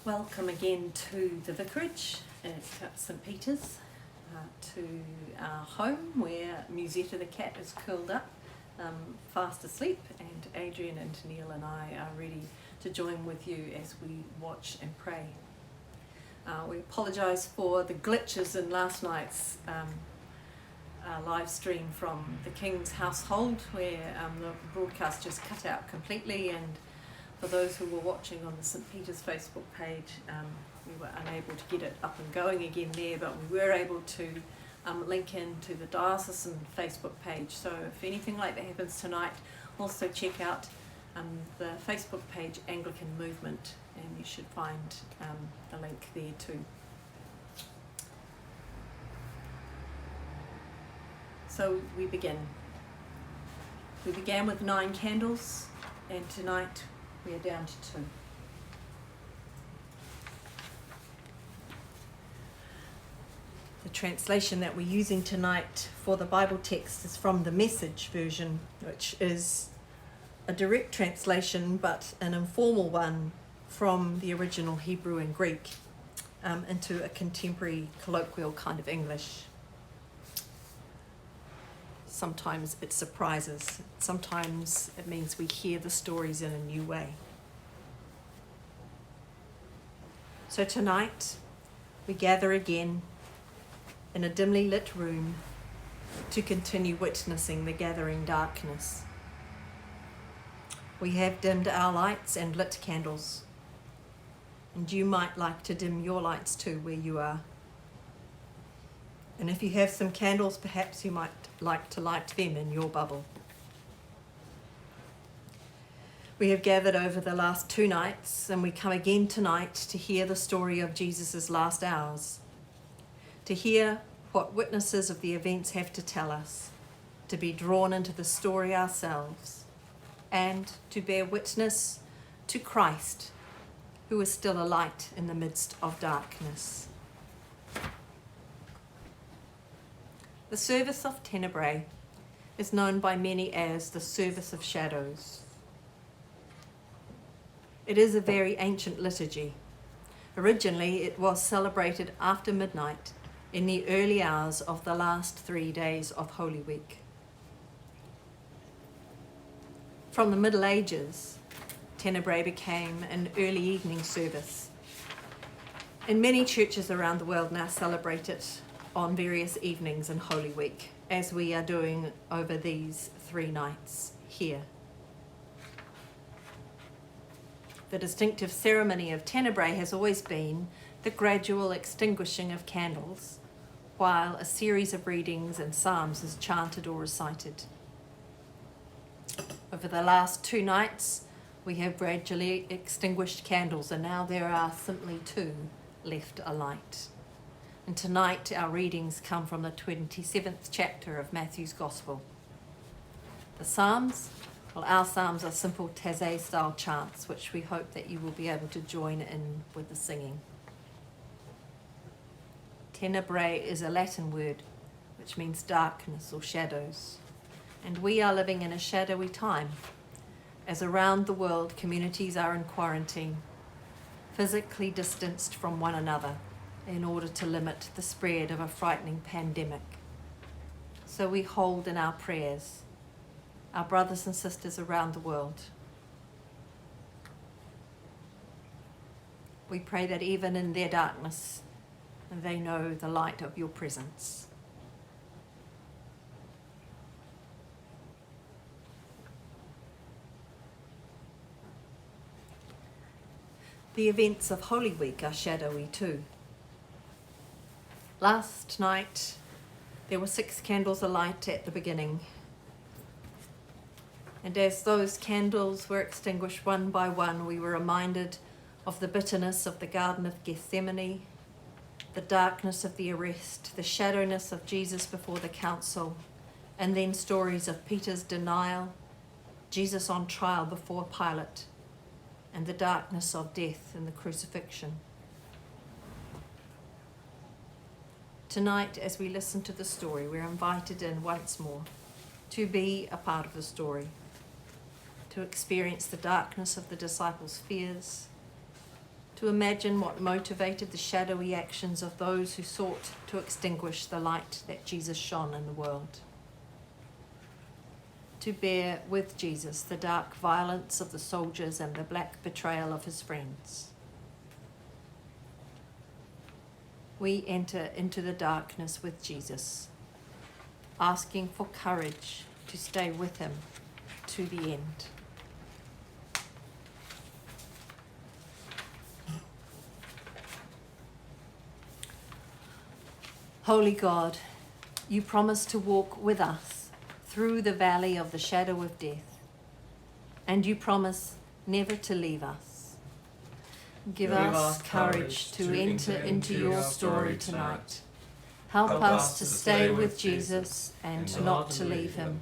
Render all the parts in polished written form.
Welcome again to the vicarage at St Peter's, to our home where Musetta the cat is curled up, fast asleep, and Adrian and Neil and I are ready to join with you as we watch and pray. We apologise for the glitches in last night's live stream from the King's household, where the broadcast just cut out completely, and for those who were watching on the St Peter's Facebook page, we were unable to get it up and going again there, but we were able to link in to the diocesan Facebook page. So if anything like that happens tonight, also check out the Facebook page Anglican Movement, and you should find a link there too. So we begin. We began with 9 candles, and tonight we are down to 2. The translation that we're using tonight for the Bible text is from the Message version, which is a direct translation but an informal one from the original Hebrew and Greek into a contemporary colloquial kind of English. Sometimes it surprises, sometimes it means we hear the stories in a new way. So tonight we gather again in a dimly lit room to continue witnessing the gathering darkness. We have dimmed our lights and lit candles. And you might like to dim your lights too where you are. And if you have some candles, perhaps you might like to light them in your bubble. We have gathered over the last 2 nights, and we come again tonight to hear the story of Jesus' last hours, to hear what witnesses of the events have to tell us, to be drawn into the story ourselves, and to bear witness to Christ, who is still a light in the midst of darkness. The service of Tenebrae is known by many as the service of shadows. It is a very ancient liturgy. Originally, it was celebrated after midnight in the early hours of the last 3 days of Holy Week. From the Middle Ages, Tenebrae became an early evening service. And many churches around the world now celebrate it on various evenings in Holy Week, as we are doing over these 3 nights here. The distinctive ceremony of Tenebrae has always been the gradual extinguishing of candles, while a series of readings and psalms is chanted or recited. Over the last 2 nights, we have gradually extinguished candles, and now there are simply 2 left alight. And tonight our readings come from the 27th chapter of Matthew's Gospel. The psalms, well, our psalms are simple Taizé-style chants, which we hope that you will be able to join in with the singing. Tenebrae is a Latin word which means darkness or shadows. And we are living in a shadowy time, as around the world communities are in quarantine, physically distanced from one another in order to limit the spread of a frightening pandemic. So we hold in our prayers our brothers and sisters around the world. We pray that even in their darkness, they know the light of your presence. The events of Holy Week are shadowy too. Last night, there were 6 candles alight at the beginning. And as those candles were extinguished one by one, we were reminded of the bitterness of the Garden of Gethsemane, the darkness of the arrest, the shadowness of Jesus before the council, and then stories of Peter's denial, Jesus on trial before Pilate, and the darkness of death in the crucifixion. Tonight, as we listen to the story, we're invited in once more to be a part of the story, to experience the darkness of the disciples' fears, to imagine what motivated the shadowy actions of those who sought to extinguish the light that Jesus shone in the world, to bear with Jesus the dark violence of the soldiers and the black betrayal of his friends. We enter into the darkness with Jesus, asking for courage to stay with him to the end. Holy God, you promise to walk with us through the valley of the shadow of death, and you promise never to leave us. Give us courage to enter into your story tonight. Help us to stay with Jesus and not to leave him.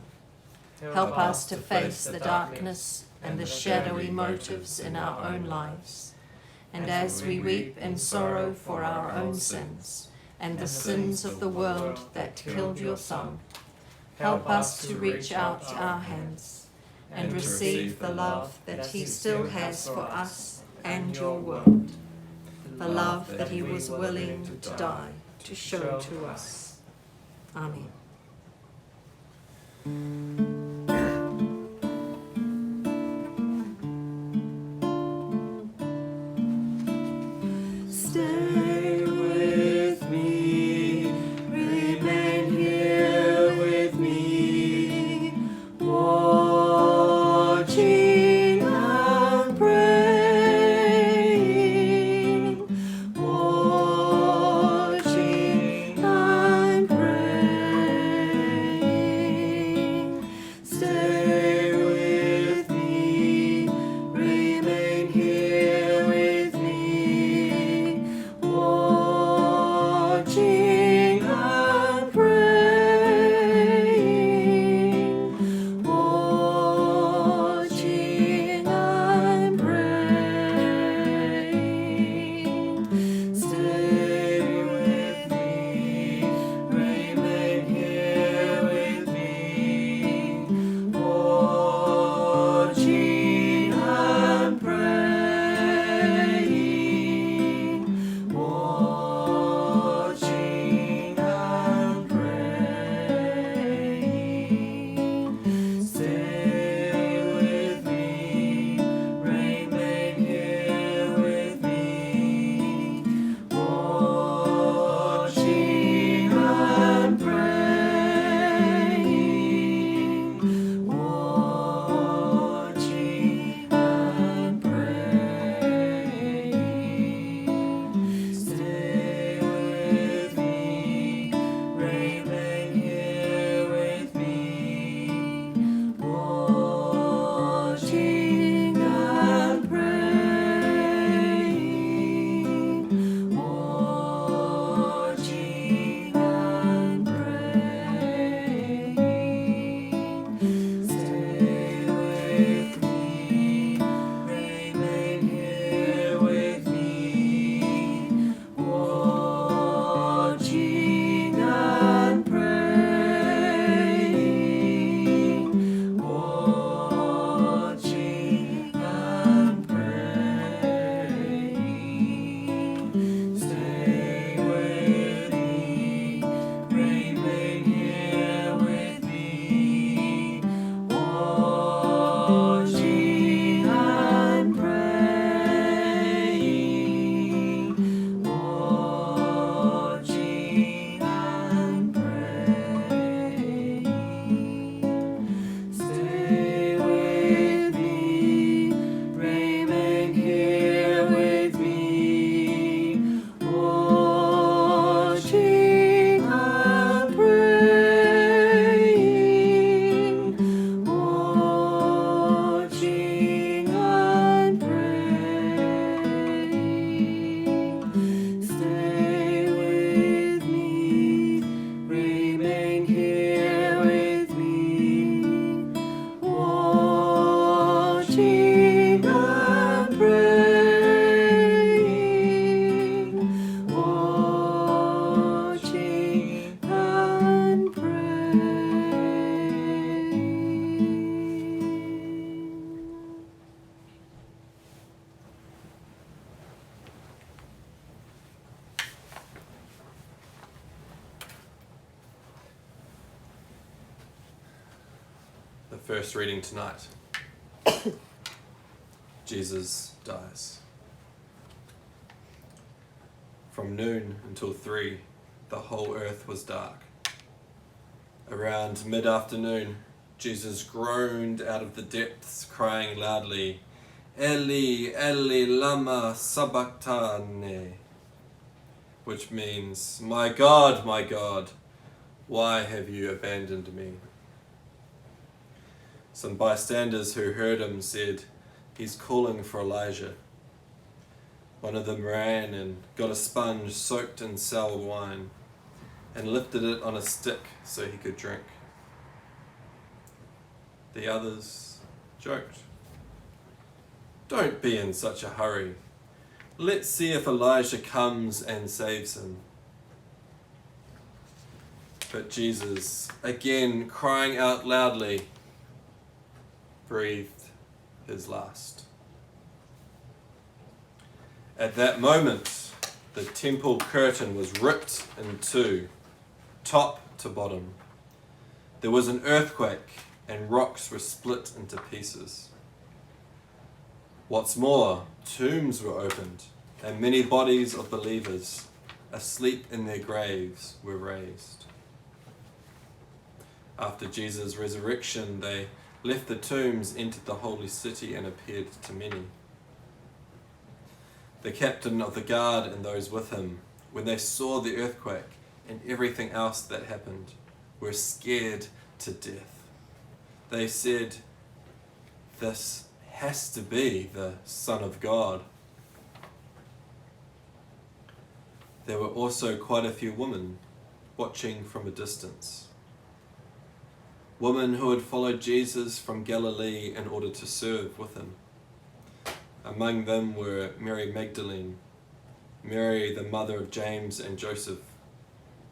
Help us to face the darkness and the shadowy motives in our own lives. And as we weep in sorrow for our own sins and the sins of the world that killed your Son, help us to reach out our hands and receive the love that he still has for us and your world, the love that he was willing to die to show to us. Amen. Stay with me, remain here with me, watching and praying. first reading tonight. Jesus dies. From noon until 3, the whole earth was dark. Around mid-afternoon, Jesus groaned out of the depths, crying loudly, Eli, Eli, lama sabachthani, which means, my God, why have you abandoned me? Some bystanders who heard him said, he's calling for Elijah. One of them ran and got a sponge soaked in sour wine and lifted it on a stick so he could drink. The others joked, don't be in such a hurry. Let's see if Elijah comes and saves him. But Jesus, again crying out loudly, breathed his last. At that moment, the temple curtain was ripped in two, top to bottom. There was an earthquake and rocks were split into pieces. What's more, tombs were opened and many bodies of believers asleep in their graves were raised. After Jesus' resurrection, they left the tombs, entered the holy city and appeared to many. The captain of the guard and those with him, when they saw the earthquake and everything else that happened, were scared to death. They said, this has to be the Son of God. There were also quite a few women watching from a distance. Women who had followed Jesus from Galilee in order to serve with him. Among them were Mary Magdalene, Mary the mother of James and Joseph,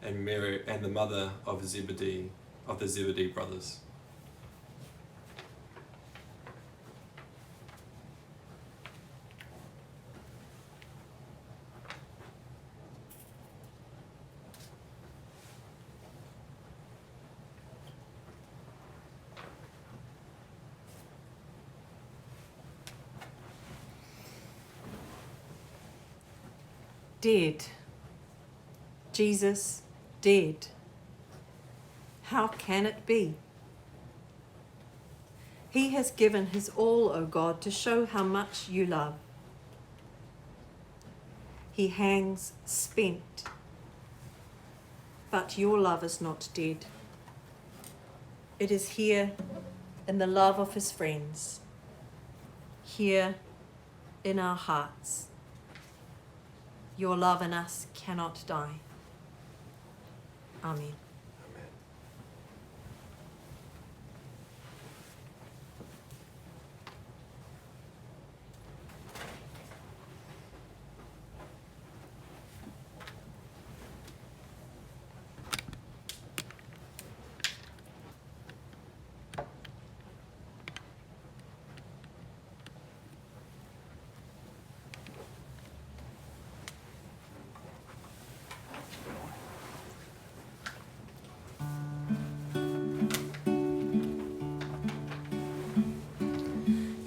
and Mary and the mother of the Zebedee brothers. Dead. Jesus, dead. How can it be? He has given his all, O God, to show how much you love. He hangs spent, but your love is not dead. It is here in the love of his friends, here in our hearts. Your love in us cannot die. Amen.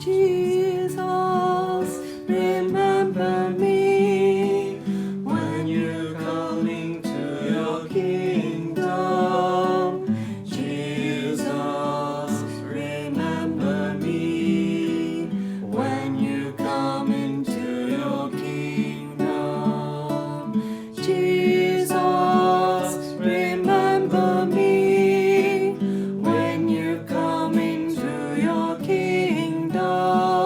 Jesus, remember me when you're coming to your kingdom. Jesus, remember me when you come into your kingdom. Jesus, remember me when you come into your kingdom.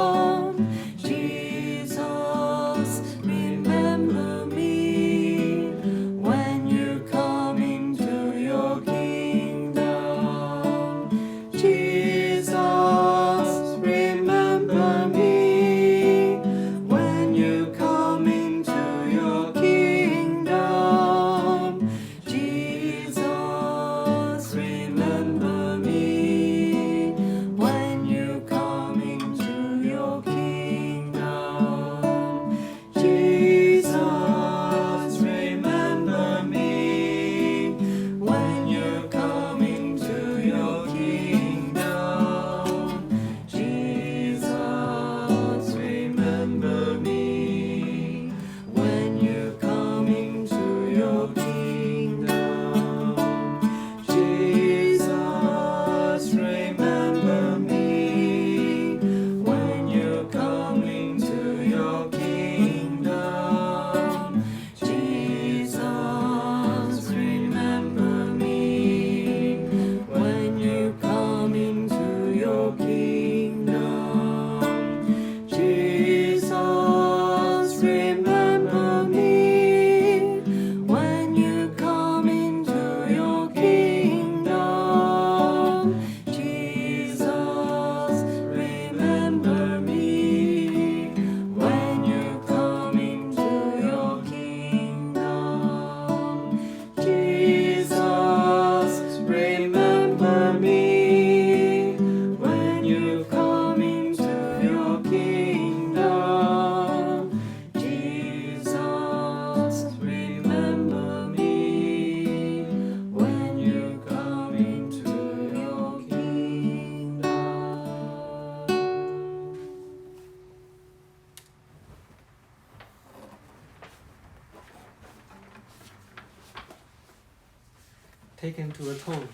taken to a tomb.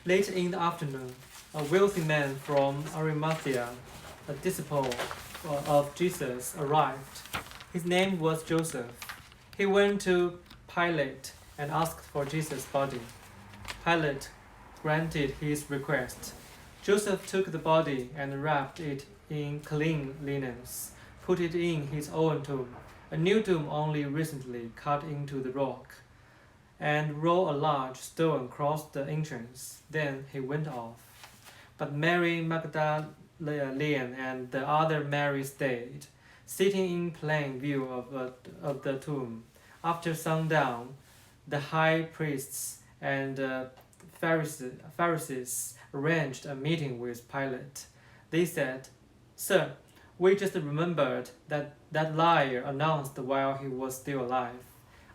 Late in the afternoon, a wealthy man from Arimathea, a disciple of Jesus, arrived. His name was Joseph. He went to Pilate and asked for Jesus' body. Pilate granted his request. Joseph took the body and wrapped it in clean linens, put it in his own tomb, a new tomb only recently cut into the rock, and rolled a large stone across the entrance. Then he went off. But Mary Magdalene and the other Mary stayed, sitting in plain view of the tomb. After sundown, the high priests and Pharisees arranged a meeting with Pilate. They said, "Sir, we just remembered that liar announced while he was still alive.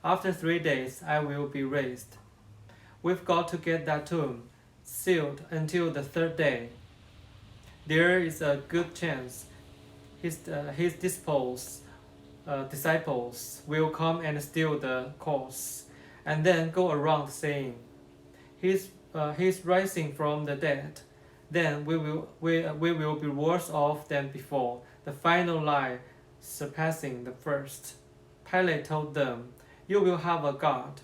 After 3 days, I will be raised. We've got to get that tomb sealed until the 3rd day. There is a good chance his disciples will come and steal the corpse, and then go around saying, he's rising from the dead. Then we will be worse off than before, the final lie surpassing the first." Pilate told them, "You will have a guard.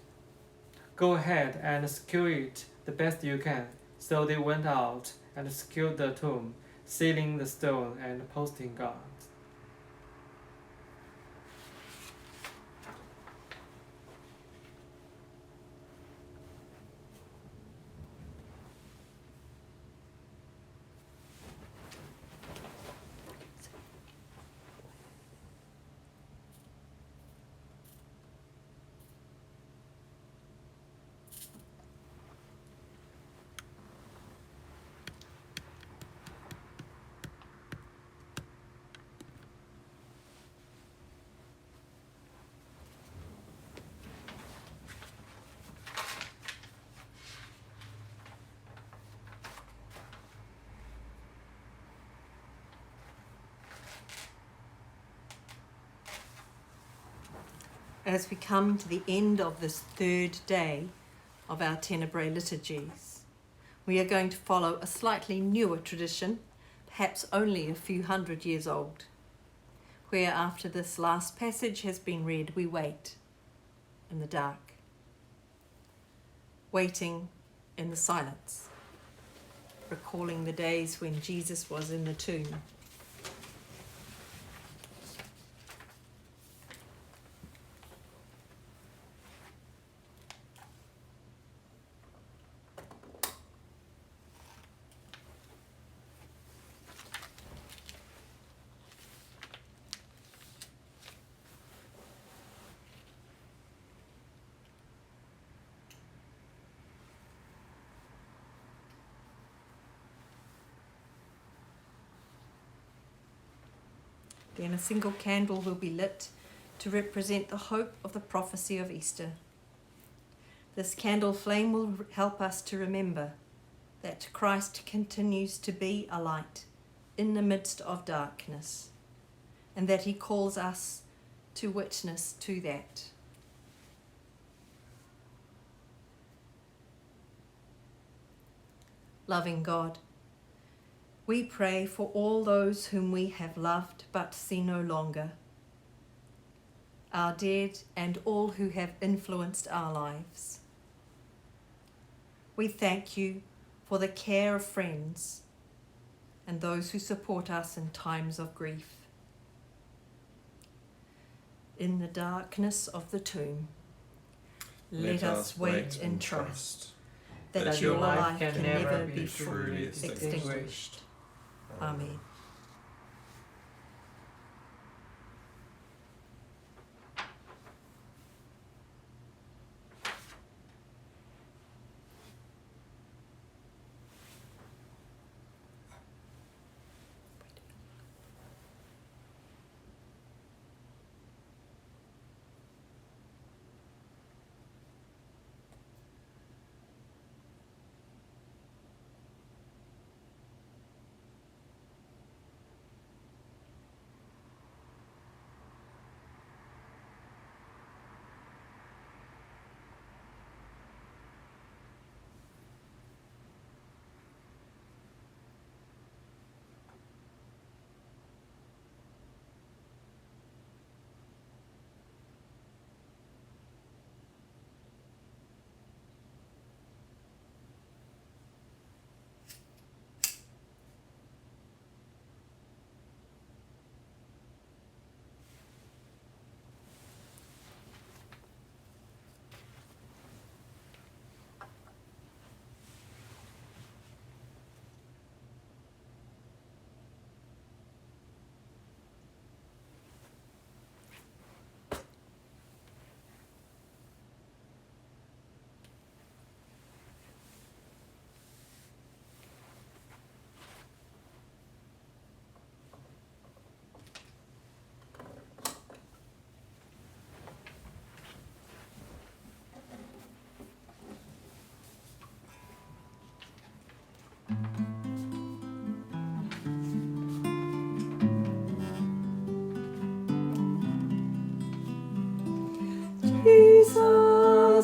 Go ahead and secure it the best you can." So they went out and secured the tomb, sealing the stone and posting guards. As we come to the end of this 3rd day of our Tenebrae liturgies, we are going to follow a slightly newer tradition, perhaps only a few hundred years old, where after this last passage has been read, we wait in the dark, waiting in the silence, recalling the days when Jesus was in the tomb. Then a single candle will be lit to represent the hope of the prophecy of Easter. This candle flame will help us to remember that Christ continues to be a light in the midst of darkness, and that he calls us to witness to that. Loving God, we pray for all those whom we have loved but see no longer, our dead and all who have influenced our lives. We thank you for the care of friends and those who support us in times of grief. In the darkness of the tomb, let us wait in trust that your life can never be fully extinguished. Amen.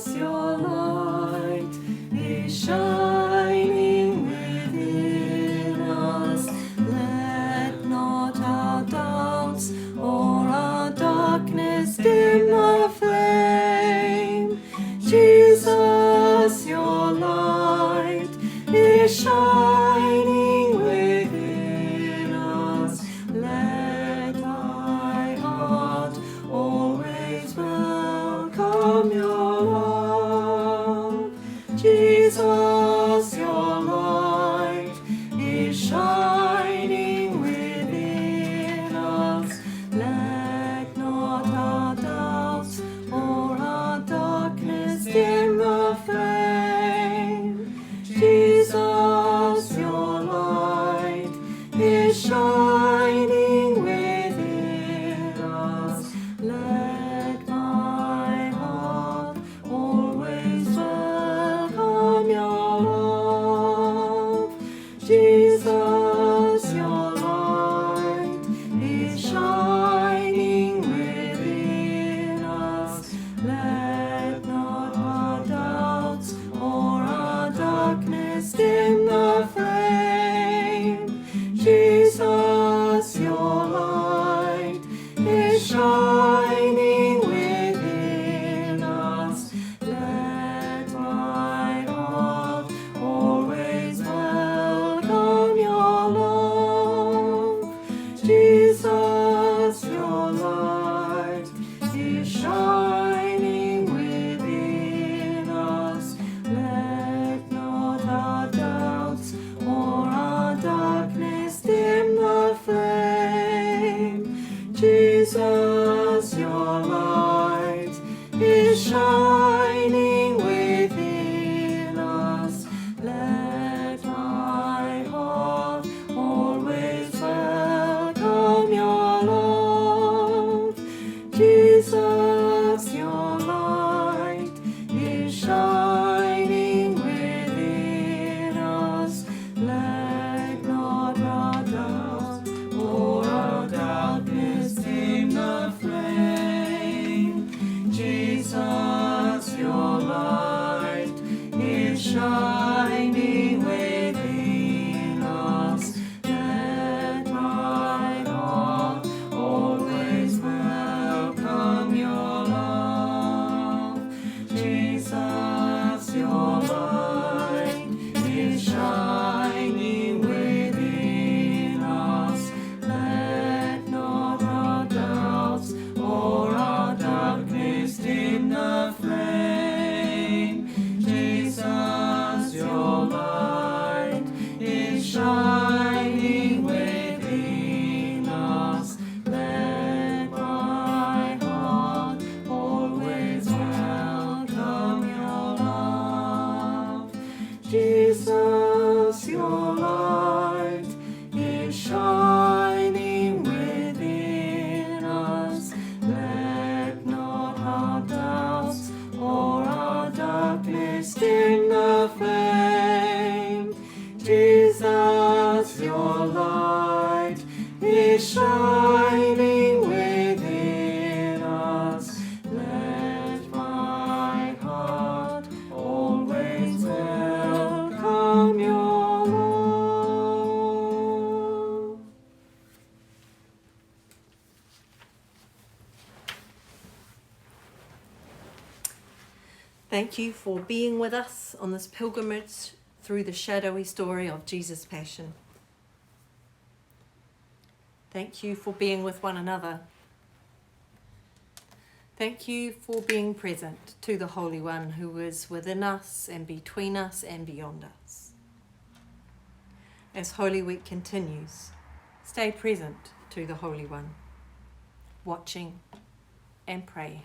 Jesus, your light is shining within us. Let not our doubts or our darkness dim the flame. Jesus, your light is shining within us. Let thy heart always welcome your love. Jesus, your light is shining within us. Let not our doubts or our darkness dim the flame. Jesus, your light is shining within us. Let my heart always welcome your love. Jesus, your light is shining within us. Let not our doubts or our darkness dim the flame. Jesus, your light is shining within us. Let my heart always welcome your love. Jesus, your light is shining within us. Let not our doubts or our darkness dim the flame. Jesus, your light is shining within us. Let my heart always welcome your love. Jesus, your light is shining within us. Let not our doubts or our darkness dim the flame. Jesus, your light is shining within us. Let my heart always welcome your love. Jesus, your light is shining within us. Let not our doubts or our darkness dim the flame. Jesus, your light is shining within us. Let my heart always welcome your love. Jesus, your light is shining within us. Let not our doubts or our darkness dim the flame. Jesus, your light is shining within us. Let my heart always welcome your love. Thank you for being with us on this pilgrimage through the shadowy story of Jesus' Passion. Thank you for being with one another. Thank you for being present to the Holy One who is within us and between us and beyond us. As Holy Week continues, stay present to the Holy One, watching and praying.